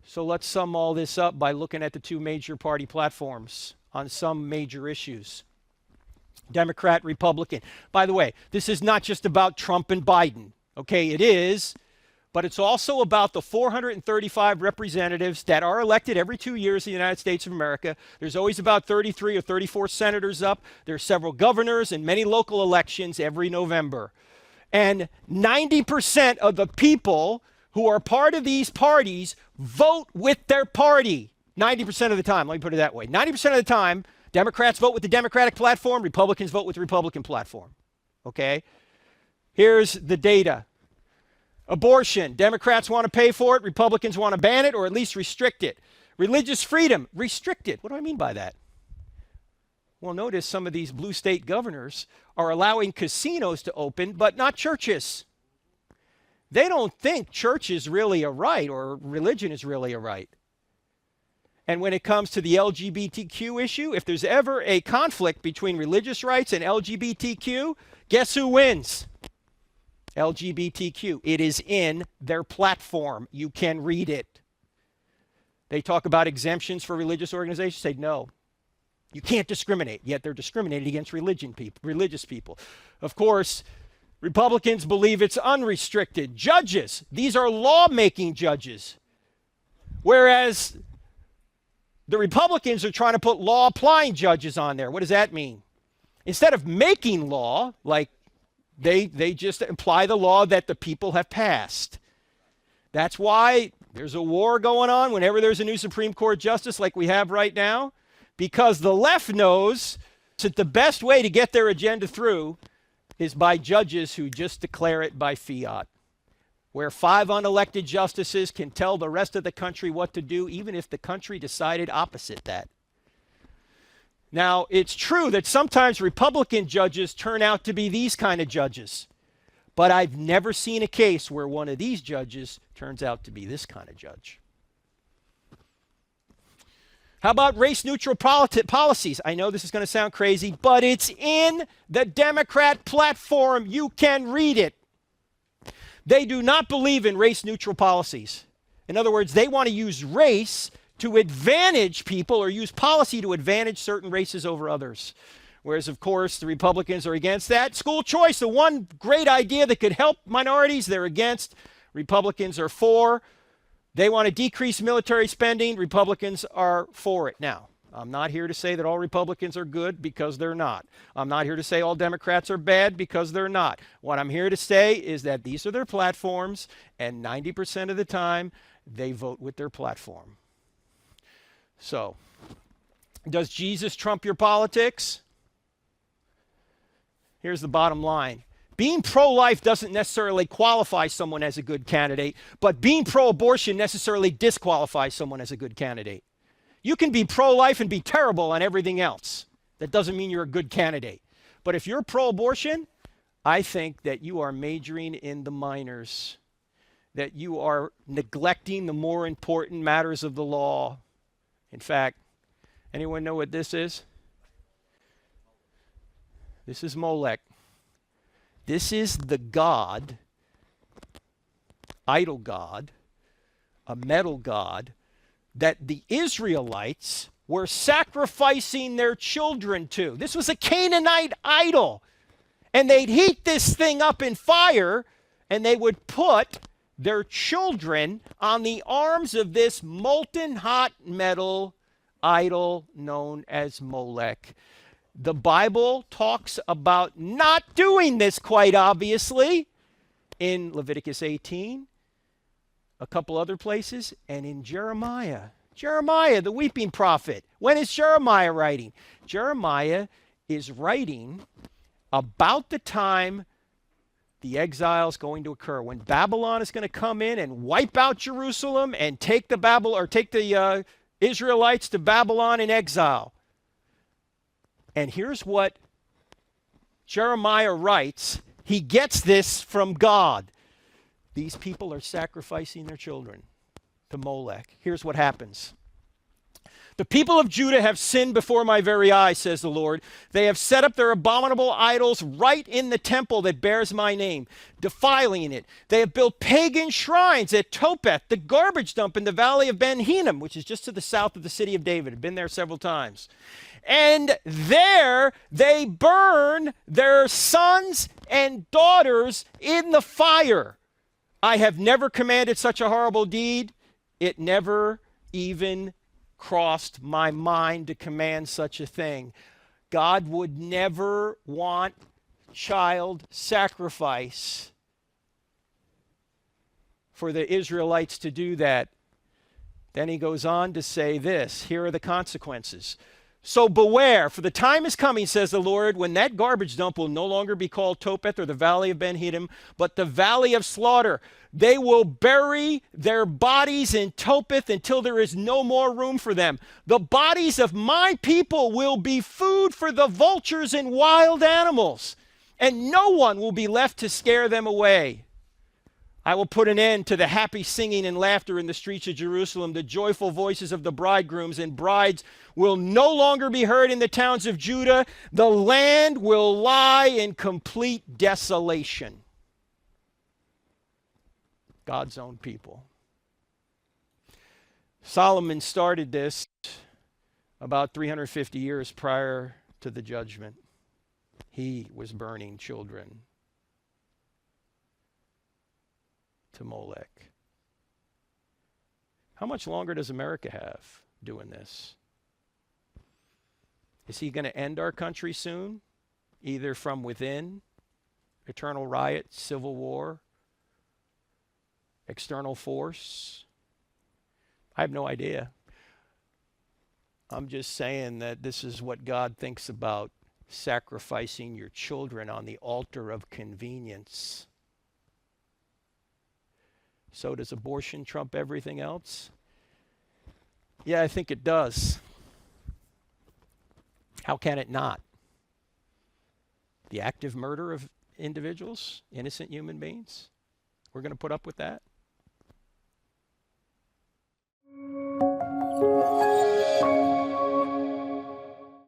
So let's sum all this up by looking at the two major party platforms on some major issues. Democrat, Republican. By the way, this is not just about Trump and Biden. Okay, it is, but it's also about the 435 representatives that are elected every 2 years in the United States of America. There's always about 33 or 34 senators up. There's several governors and many local elections every November. And 90% of the people who are part of these parties vote with their party. 90% of the time, let me put it that way. 90% of the time, Democrats vote with the Democratic platform, Republicans vote with the Republican platform. Okay? Here's the data. Abortion, Democrats want to pay for it, Republicans want to ban it or at least restrict it. Religious freedom, restrict it. What do I mean by that? Well, notice some of these blue state governors are allowing casinos to open, but not churches. They don't think church is really a right or religion is really a right. And when it comes to the LGBTQ issue, if there's ever a conflict between religious rights and LGBTQ, guess who wins? LGBTQ. It is in their platform. You can read it. They talk about exemptions for religious organizations. Say no. You can't discriminate, yet they're discriminating against religious people. Of course, Republicans believe it's unrestricted. Judges, these are law-making judges. Whereas the Republicans are trying to put law-applying judges on there. What does that mean? Instead of making law, like they just apply the law that the people have passed. That's why there's a war going on whenever there's a new Supreme Court justice like we have right now, because the left knows that the best way to get their agenda through is by judges who just declare it by fiat, where 5 unelected justices can tell the rest of the country what to do, even if the country decided opposite that. Now, it's true that sometimes Republican judges turn out to be these kind of judges, but I've never seen a case where one of these judges turns out to be this kind of judge. How about race-neutral policies? I know this is going to sound crazy, but it's in the Democrat platform. You can read it. They do not believe in race-neutral policies. In other words, they want to use race to advantage people or use policy to advantage certain races over others. Whereas, of course, the Republicans are against that. School choice, the one great idea that could help minorities, they're against. Republicans are for. They want to decrease military spending. Republicans are for it. Now, I'm not here to say that all Republicans are good, because they're not. I'm not here to say all Democrats are bad, because they're not. What I'm here to say is that these are their platforms, and 90% of the time, they vote with their platform. So, does Jesus trump your politics? Here's the bottom line. Being pro-life doesn't necessarily qualify someone as a good candidate, but being pro-abortion necessarily disqualifies someone as a good candidate. You can be pro-life and be terrible on everything else. That doesn't mean you're a good candidate. But if you're pro-abortion, I think that you are majoring in the minors, that you are neglecting the more important matters of the law. In fact, anyone know what this is? This is Molech. This is the god, idol god, a metal god, that the Israelites were sacrificing their children to. This was a Canaanite idol. And they'd heat this thing up in fire, and they would put their children on the arms of this molten hot metal idol known as Molech. The Bible talks about not doing this, quite obviously, in Leviticus 18, a couple other places, and in Jeremiah. Jeremiah, the weeping prophet. When is Jeremiah writing? Jeremiah is writing about the time the exile is going to occur, when Babylon is going to come in and wipe out Jerusalem and take the Israelites to Babylon in exile. And here's what Jeremiah writes. He gets this from God. These people are sacrificing their children to Molech. Here's what happens. The people of Judah have sinned before my very eyes, says the Lord. They have set up their abominable idols right in the temple that bears my name, defiling it. They have built pagan shrines at Topeth, the garbage dump in the valley of Ben Hinnom, which is just to the south of the city of David. I've been there several times. And there they burn their sons and daughters in the fire. I have never commanded such a horrible deed. It never even crossed my mind to command such a thing. God would never want child sacrifice for the Israelites to do that. Then he goes on to say this, here are the consequences. So beware, for the time is coming, says the Lord, when that garbage dump will no longer be called Topeth or the valley of Ben Hinnom, but the valley of slaughter. They will bury their bodies in Topeth until there is no more room for them. The bodies of my people will be food for the vultures and wild animals, and no one will be left to scare them away. I will put an end to the happy singing and laughter in the streets of Jerusalem. The joyful voices of the bridegrooms and brides will no longer be heard in the towns of Judah. The land will lie in complete desolation. God's own people. Solomon started this about 350 years prior to the judgment. He was burning children to Molech. How much longer does America have doing this? Is he going to end our country soon? Either from within, eternal riot, civil war, external force? I have no idea. I'm just saying that this is what God thinks about sacrificing your children on the altar of convenience. So does abortion trump everything else? Yeah, I think it does. How can it not? The active murder of individuals, innocent human beings? We're going to put up with that?